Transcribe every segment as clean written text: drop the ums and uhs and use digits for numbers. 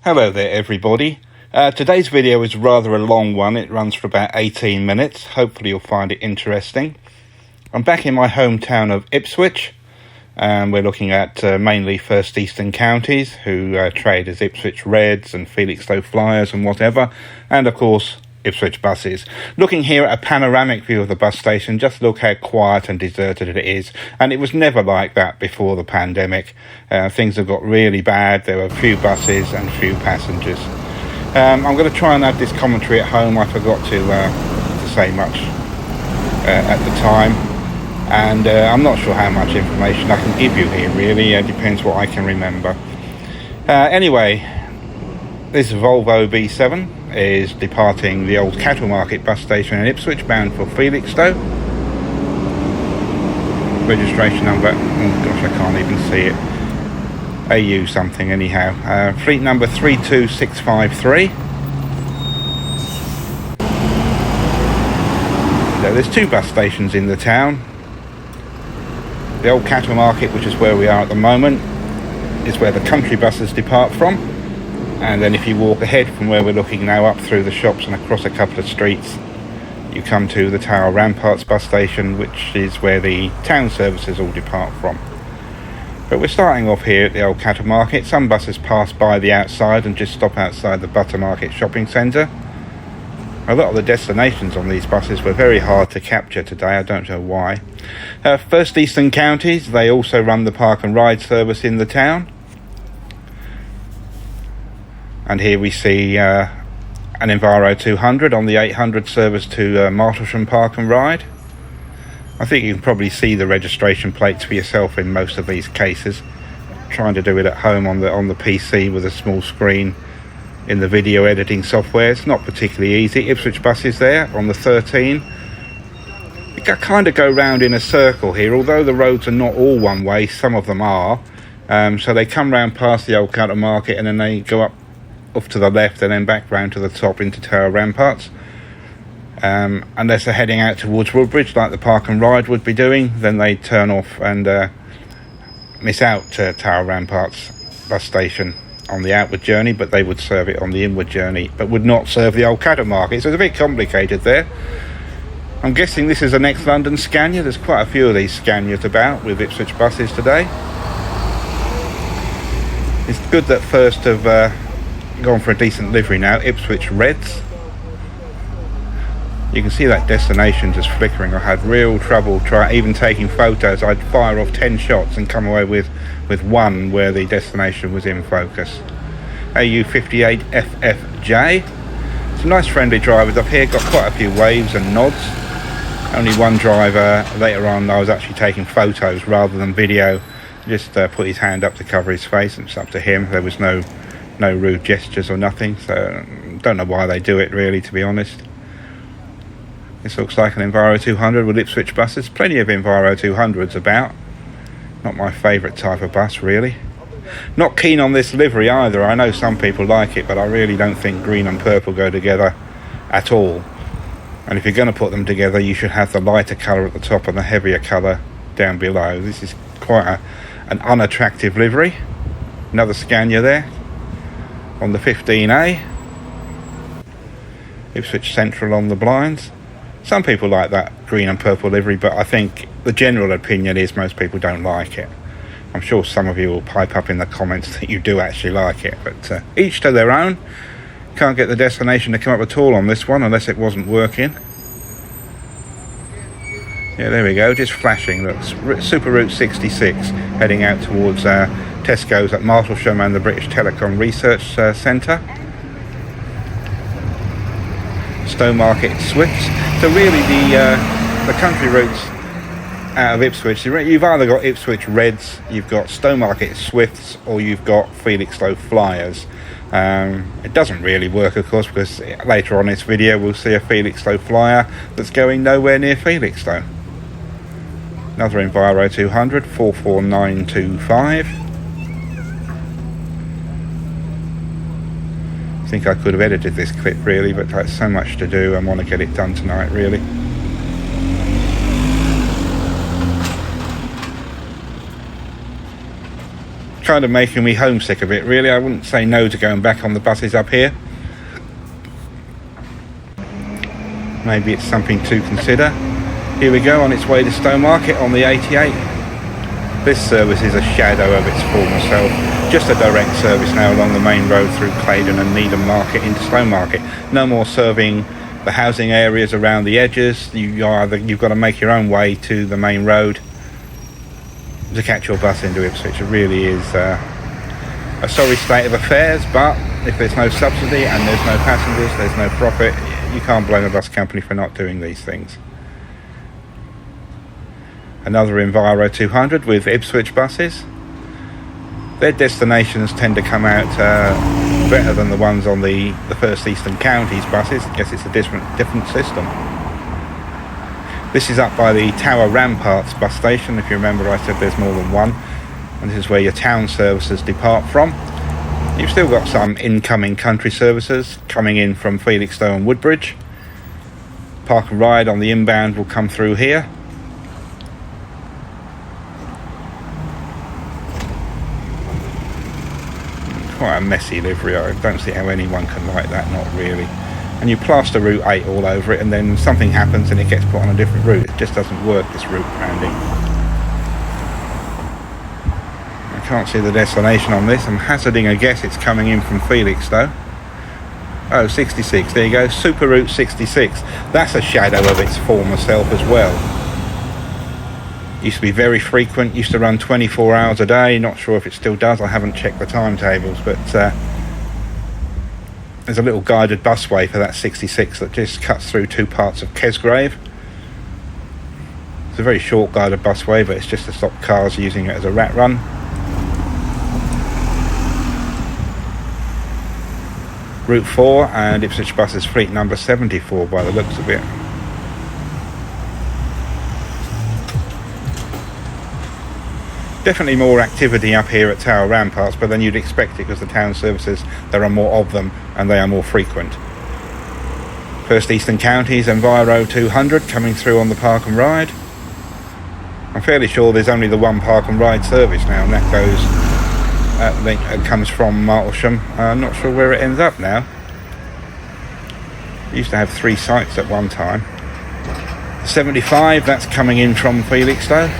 Hello there everybody. Today's video is rather a long one. It runs for about 18 minutes. Hopefully you'll find it interesting. I'm back in my hometown of Ipswich, and we're looking at mainly First Eastern counties who trade as Ipswich Reds and Felixstowe Flyers and whatever, and of course Ipswich buses. Looking here at a panoramic view of the bus station, just look how quiet and deserted it is, and it was never like that before the pandemic. Things have got really bad. There were few buses and few passengers. I'm going to try and have this commentary at home. I forgot to say much at the time, and I'm not sure how much information I can give you here really. It depends what I can remember. Anyway, this Volvo B7 is departing the old cattle market bus station in Ipswich, bound for Felixstowe. Registration number, oh gosh, I can't even see it. AU something anyhow. Fleet number 32653. So there's two bus stations in the town. The old cattle market, which is where we are at the moment, is where the country buses depart from. And then if you walk ahead from where we're looking now, up through the shops and across a couple of streets, you come to the Tower Ramparts bus station, which is where the town services all depart from. But we're starting off here at the old cattle market. Some buses pass by the outside and just stop outside the Buttermarket shopping centre. A lot of the destinations on these buses were very hard to capture today. I don't know why. First Eastern counties, they also run the park and ride service in the town. And here we see an Enviro 200 on the 800 service to Martlesham Park and Ride. I think you can probably see the registration plates for yourself in most of these cases. Trying to do it at home on the PC with a small screen in the video editing software, it's not particularly easy. Ipswich buses there on the 13. You kind of go round in a circle here, although the roads are not all one way, some of them are. So they come round past the old cattle market and then they go up off to the left and then back round to the top into Tower Ramparts. Unless they're heading out towards Woodbridge like the Park and Ride would be doing, then they turn off and miss out Tower Ramparts bus station on the outward journey, but they would serve it on the inward journey, but would not serve the old cattle market. So it's a bit complicated there. I'm guessing this is the next London Scania. There's quite a few of these Scanias about with Ipswich buses today. It's good that First have gone for a decent livery now, Ipswich Reds. You can see that destination just flickering. I had real trouble even taking photos. I'd fire off 10 shots and come away with one where the destination was in focus. AU58FFJ. Some nice friendly drivers up here, got quite a few waves and nods. Only one driver later on I was actually taking photos rather than video. Just put his hand up to cover his face, and it's up to him. There was no rude gestures or nothing, so don't know why they do it really, to be honest. This looks like an Enviro 200 with Ipswich buses. Plenty of Enviro 200s about. Not my favourite type of bus really. Not keen on this livery either. I know some people like it, but I really don't think green and purple go together at all. And if you're going to put them together, you should have the lighter colour at the top and the heavier colour down below. This is quite an unattractive livery. Another Scania there on the 15A. Ipswich Central on the blinds. Some people like that green and purple livery, but I think the general opinion is most people don't like it. I'm sure some of you will pipe up in the comments that you do actually like it, but each to their own. Can't get the destination to come up at all on this one unless it wasn't working. Yeah, there we go, just flashing. Look, Super Route 66 heading out towards Tesco's at Martlesham and the British Telecom Research Centre. Stowmarket Swifts. So really the country routes out of Ipswich, you've either got Ipswich Reds, you've got Stowmarket Swifts, or you've got Felixstowe Flyers. It doesn't really work, of course, because later on in this video we'll see a Felixstowe Flyer that's going nowhere near Felixstowe. Another Enviro 200, 44925. I think I could have edited this clip really, but that's so much to do. I want to get it done tonight really. kind of making me homesick a bit, really. I wouldn't say no to going back on the buses up here. Maybe it's something to consider. Here we go, on its way to Stowmarket on the 88. This service is a shadow of its former self. Just a direct service now along the main road through Claydon and Needham Market into Stowmarket. No more serving the housing areas around the edges. You've got to make your own way to the main road to catch your bus into Ipswich. It really is a sorry state of affairs, but if there's no subsidy and there's no passengers, there's no profit, you can't blame a bus company for not doing these things. Another Enviro 200 with Ipswich buses. Their destinations tend to come out better than the ones on the First Eastern Counties buses. I guess it's a different system. This is up by the Tower Ramparts bus station. If you remember, I said there's more than one. And this is where your town services depart from. You've still got some incoming country services coming in from Felixstowe and Woodbridge. Park and Ride on the inbound will come through here. Quite a messy livery. I don't see how anyone can like that, not really. And you plaster Route 8 all over it, and then something happens and it gets put on a different route. It just doesn't work, this route branding. I can't see the destination on this. I'm hazarding a guess it's coming in from Felixstowe. Oh, 66, there you go, Super Route 66. That's a shadow of its former self as well. Used to be very frequent, used to run 24 hours a day. Not sure if it still does, I haven't checked the timetables, but there's a little guided busway for that 66 that just cuts through two parts of Kesgrave. It's a very short guided busway, but it's just to stop cars using it as a rat run. Route 4 and Ipswich Buses fleet number 74 by the looks of it. Definitely more activity up here at Tower Ramparts, but then you'd expect it because the town services, there are more of them and they are more frequent. First Eastern Counties Enviro 200 coming through on the Park and Ride. I'm fairly sure there's only the one Park and Ride service now, and that comes from Martlesham. I'm not sure where it ends up now. It used to have 3 sites at one time. 75, that's coming in from Felixstowe.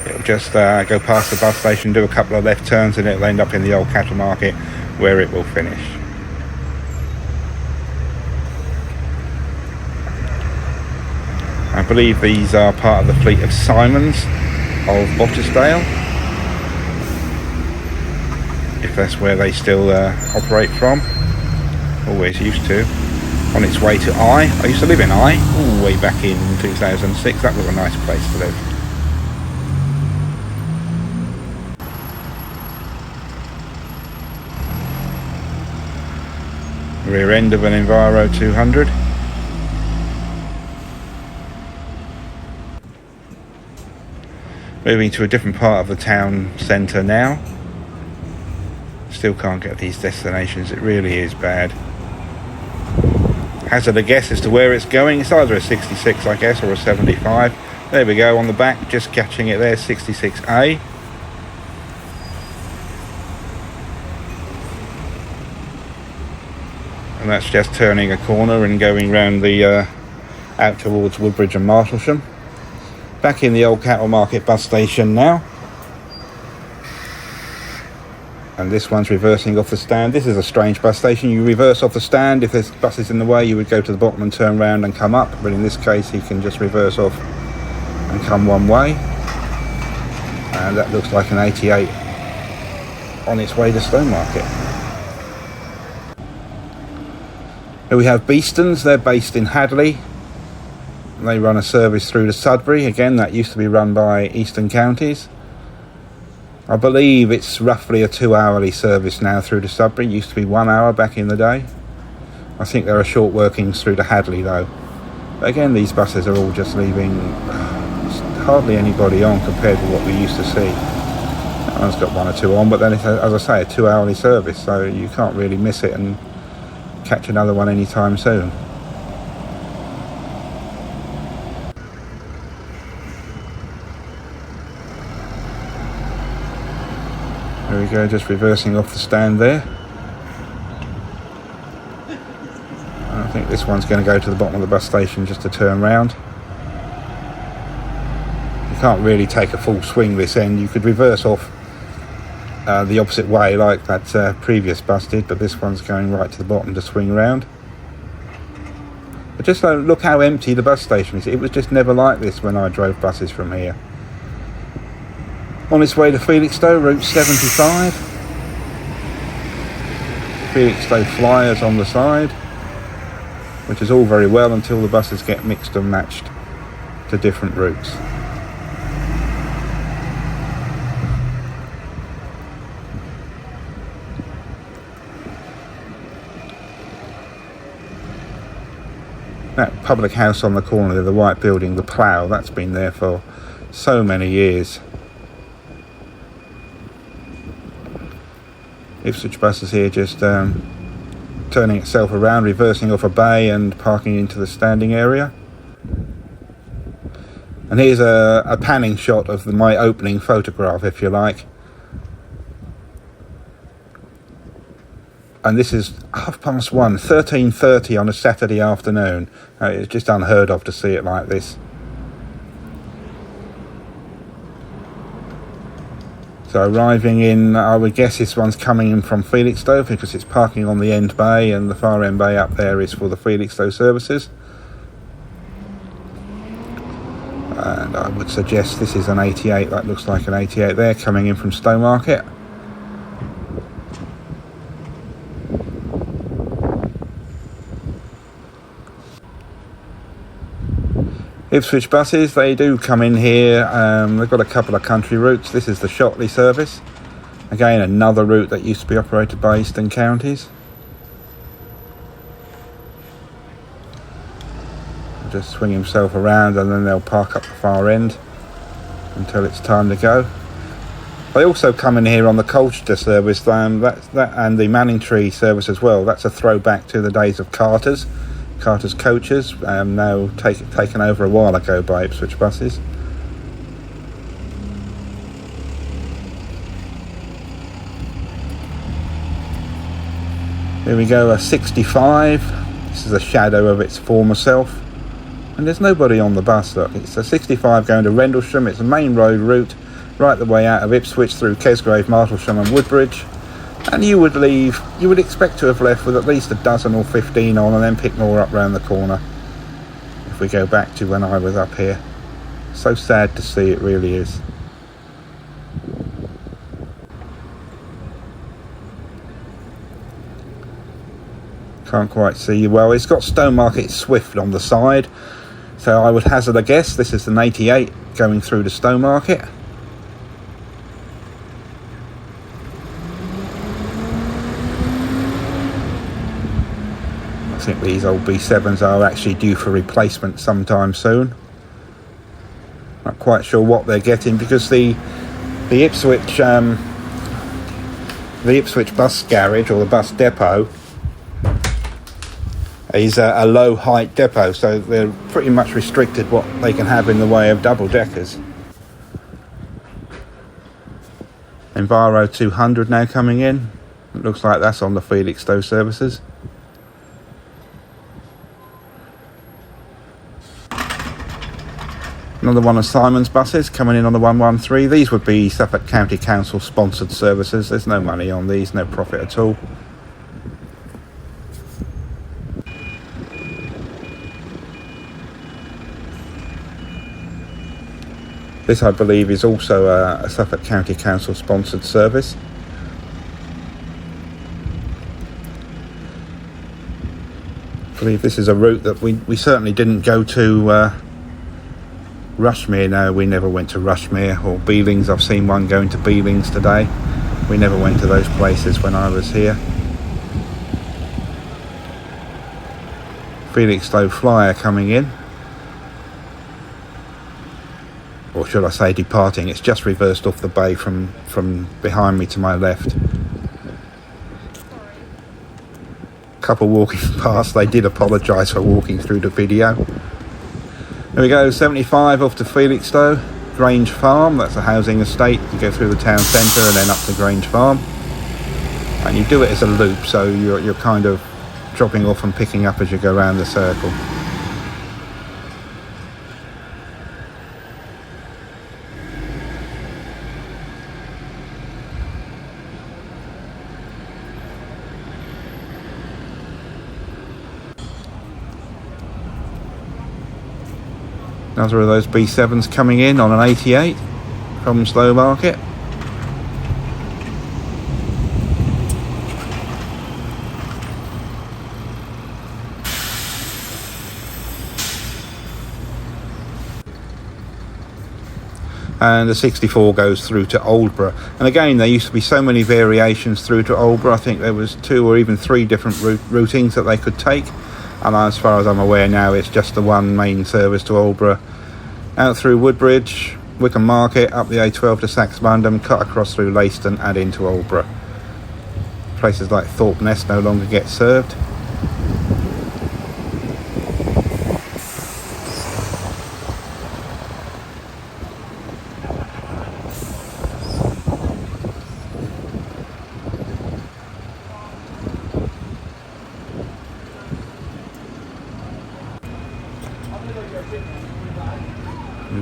It'll just go past the bus station, do a couple of left turns, and it'll end up in the old cattle market where it will finish. I believe these are part of the fleet of Simons of Bottisdale, if that's where they still operate from. Always used to. On its way to I used to live in way back in 2006. That was a nice place to live. Rear end of an Enviro 200. Moving to a different part of the town centre now. Still can't get these destinations, it really is bad. Hazard a guess as to where it's going. It's either a 66, I guess, or a 75. There we go, on the back, just catching it there, 66A. And that's just turning a corner and going round the out towards Woodbridge and Martlesham. Back in the old cattle market bus station now. And this one's reversing off the stand. This is a strange bus station. You reverse off the stand. If there's buses in the way, you would go to the bottom and turn round and come up. But in this case, he can just reverse off and come one way. And that looks like an 88 on its way to Stowmarket. Here we have Beestons. They're based in Hadley. They run a service through to Sudbury. Again, that used to be run by Eastern Counties. I believe it's roughly a 2-hourly service now through to Sudbury. It used to be 1 hour back in the day. I think there are short workings through to Hadley though. But again, these buses are all just leaving hardly anybody on compared to what we used to see. That one's got 1 or 2 on, but then it's, as I say, a 2-hourly service, so you can't really miss it and catch another one anytime soon. we go, just reversing off the stand there. I think this one's going to go to the bottom of the bus station just to turn round. You can't really take a full swing this end. You could reverse off the opposite way like that previous bus did, but this one's going right to the bottom to swing around. But just look how empty the bus station is. It was just never like this when I drove buses from here. On its way to Felixstowe, route 75. Felixstowe flyers on the side, which is all very well until the buses get mixed and matched to different routes. That public house on the corner there, the white building, the Plough, that's been there for so many years. Ipswich Bus is here just turning itself around, reversing off a bay and parking into the standing area. And here's a panning shot of my opening photograph, if you like. And this is 1:30, 13:30 on a Saturday afternoon. It's just unheard of to see it like this. So arriving in, I would guess this one's coming in from Felixstowe because it's parking on the end bay, and the far end bay up there is for the Felixstowe services. And I would suggest this is an 88, that looks like an 88 there, coming in from Stowmarket. Ipswich buses, they do come in here. They've got a couple of country routes. This is the Shotley service. Again, another route that used to be operated by Eastern Counties. Just swing himself around and then they'll park up the far end until it's time to go. They also come in here on the Colchester service, that and the Manningtree service as well. That's a throwback to the days of Carter's coaches, now taken over a while ago by Ipswich buses. Here we go, a 65. This is a shadow of its former self. And there's nobody on the bus, look. It's a 65 going to Rendlesham. It's a main road route right the way out of Ipswich through Kesgrave, Martlesham and Woodbridge. And you would expect to have left with at least a dozen or 15 on and then pick more up round the corner. If we go back to when I was up here. So sad to see, it really is. Can't quite see. Well, it's got Stowmarket Swift on the side. So I would hazard a guess this is an 88 going through to Stowmarket. I think these old B7s are actually due for replacement sometime soon. Not quite sure what they're getting because the Ipswich bus garage or the bus depot is a low height depot, so they're pretty much restricted what they can have in the way of double deckers. Enviro 200 now coming in. It looks like that's on the Felixstowe services. Another one of Simon's buses coming in on the 113. These would be Suffolk County Council sponsored services. There's no money on these, no profit at all. This, I believe, is also a Suffolk County Council sponsored service. I believe this is a route that we certainly didn't go to Rushmere. No, we never went to Rushmere or Beelings. I've seen one going to Beelings today. We never went to those places when I was here. Felixstowe Flyer coming in. Or should I say departing. It's just reversed off the bay from behind me to my left. Couple walking past. They did apologise for walking through the video. There we go, 75 off to Felixstowe. Grange Farm. That's a housing estate. You go through the town centre and then up to Grange Farm, and you do it as a loop, so you're kind of dropping off and picking up as you go around the circle. Another of those B7s coming in on an 88 from Slow Market. And the 64 goes through to Aldborough. And again, there used to be so many variations through to Aldborough. I think there was 2 or even 3 different routings that they could take. And as far as I'm aware now, it's just the one main service to Aldborough, out through Woodbridge, Wickham Market, up the A12 to Saxmundham, cut across through Leiston and into Aldborough. Places like Thorpe Nest no longer get served.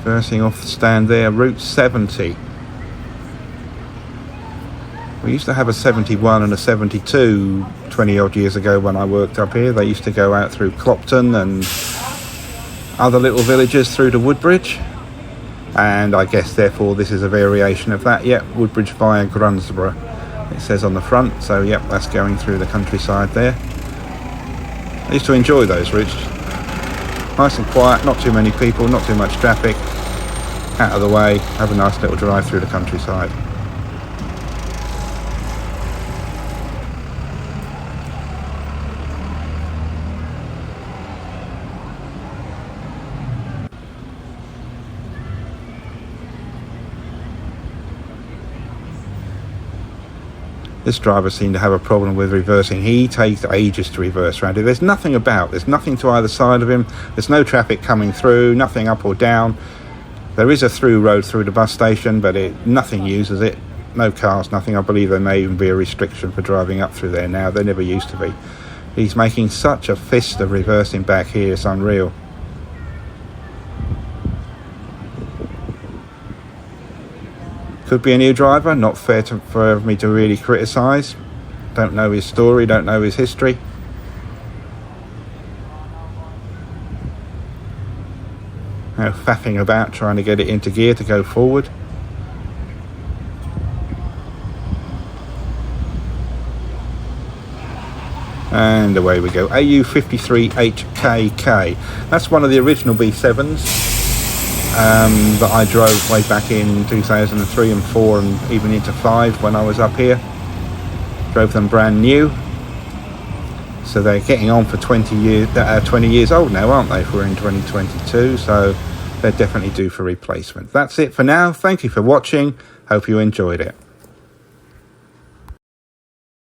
Reversing off the stand there, Route 70. We used to have a 71 and a 72 20 odd years ago when I worked up here. They used to go out through Clopton and other little villages through to Woodbridge, and I guess therefore this is a variation of that. Yep, Woodbridge via Grunsborough, it says on the front. So yep, that's going through the countryside there. I used to enjoy those routes. Nice and quiet, not too many people, not too much traffic. Out of the way, have a nice little drive through the countryside. This driver seemed to have a problem with reversing. He takes ages to reverse around it. There's nothing to either side of him. There's no traffic coming through, nothing up or down. There is a through road through the bus station, but nothing uses it. No cars, nothing. I believe there may even be a restriction for driving up through there now. There never used to be. He's making such a fist of reversing back here, it's unreal. Could be a new driver, not fair for me to really criticise. Don't know his story, don't know his history. Now faffing about trying to get it into gear to go forward. And away we go. AU53HKK. That's one of the original B7s. That I drove way back in 2003 and 4 and even into 5 when I was up here. Drove them brand new. So they're getting on for 20 years old now, aren't they? If we're in 2022, so they're definitely due for replacement. That's it for now. Thank you for watching. Hope you enjoyed it.